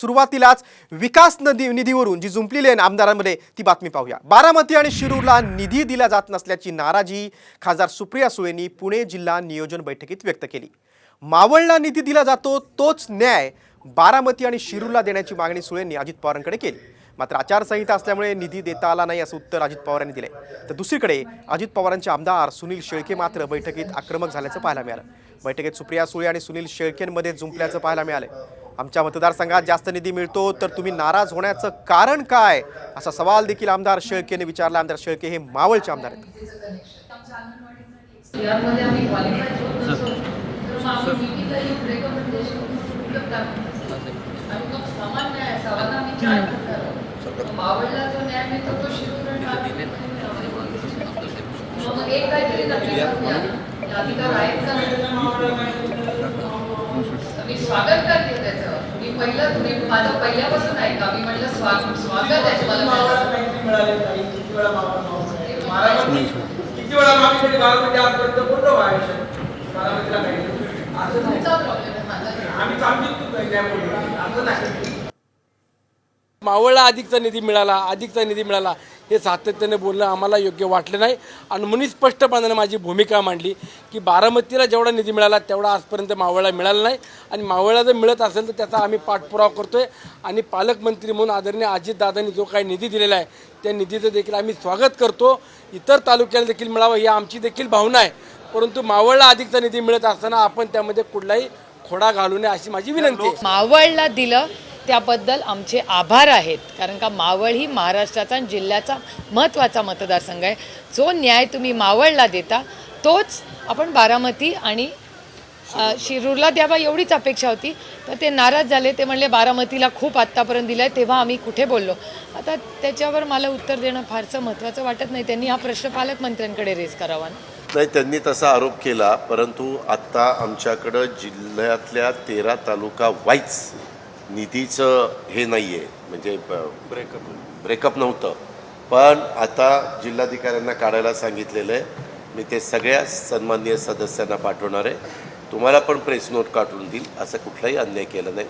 सुरुवातीलाच विकास निधीवरून जी जुंपलेली आहे आमदारांमध्ये ती बातमी पाहूया। बारामती आणि शिरूरला निधी दिला जात नसल्याची नाराजी खासदार सुप्रिया सुळेंनी पुणे जिल्हा नियोजन बैठकीत व्यक्त केली। मावळला निधी दिला जातो तोच न्याय बारामती आणि शिरूरला देण्याची मागणी सुळेंनी अजित पवारांकडे केली। मात्र आचारसंहिता असल्यामुळे निधी देता आला नाही असं उत्तर अजित पवारांनी दिले। तर दुसरीकडे अजित पवारांचे आमदार सुनील शेळके मात्र बैठकीत आक्रमक झाल्याचं पाहायला मिळालं। बैठकीत सुप्रिया सुळे आणि सुनील शेळकेंमध्ये जुंपल्याचं पाहायला मिळालं। आमच्या मतदारसंघात जास्त निधी मिळतो तर तुम्ही नाराज होण्याचं कारण काय असा सवाल देखील आमदार शेळकेने विचारला। आमदार शेळके हे मावळचे आमदार आहेत। मी स्वागत करते त्याचं। मी पहिलं तुम्ही माझं पहिल्यापासून ऐका, मी म्हटलं स्वागत आहे तुम्हाला। किती वेळा मागितले बारामती आजपर्यंत पूर्ण व्हायचं बारामतीला काही असं तुमचा प्रॉब्लेम आहे, माझा आम्ही चांगली असं नाही। मावळला अधिकचा निधी मिळाला हे सातत्याने बोलणं आम्हाला योग्य वाटलं नाही आणि म्हणून स्पष्टपणाने माझी भूमिका मांडली की बारामतीला जेवढा निधी मिळाला तेवढा आजपर्यंत मावळला मिळाला नाही आणि मावळला जर मिळत असेल तर त्याचा आम्ही पाठपुरावा करतोय आणि पालकमंत्री म्हणून आदरणीय अजितदादांनी जो काही निधी दिलेला आहे त्या निधीचं देखील आम्ही स्वागत करतो। इतर तालुक्याला देखील मिळावं ही आमची देखील भावना आहे, परंतु मावळला अधिकचा निधी मिळत असताना आपण त्यामध्ये कुठलाही खोडा घालू नये अशी माझी विनंती आहे। मावळला दिलं त्याबद्दल आमचे आभार आहेत, कारण का मावळ ही महाराष्ट्राचा आणि जिल्ह्याचा महत्त्वाचा मतदारसंघ आहे। जो न्याय तुम्ही मावळला देता तोच आपण बारामती आणि शिरूरला द्यावा एवढीच अपेक्षा होती। तर ते नाराज झाले, ते म्हणले बारामतीला खूप आत्तापर्यंत दिलं आहे, तेव्हा आम्ही कुठे बोललो। आता त्याच्यावर मला उत्तर देणं फारसं महत्त्वाचं वाटत नाही, त्यांनी हा प्रश्न पालकमंत्र्यांकडे रेज करावा। नाही, त्यांनी तसा आरोप केला, परंतु आत्ता आमच्याकडं जिल्ह्यातल्या 13 तालुका वाईज निधीचं हे नाही आहे, म्हणजे ब्रेकअप नव्हतं, पण आता जिल्हाधिकाऱ्यांना काढायला सांगितलेलं आहे। मी ते सगळ्या सन्माननीय सदस्यांना पाठवणार आहे। तुम्हाला पण प्रेस नोट काढून देईल, असं कुठलाही अन्याय केला नाही।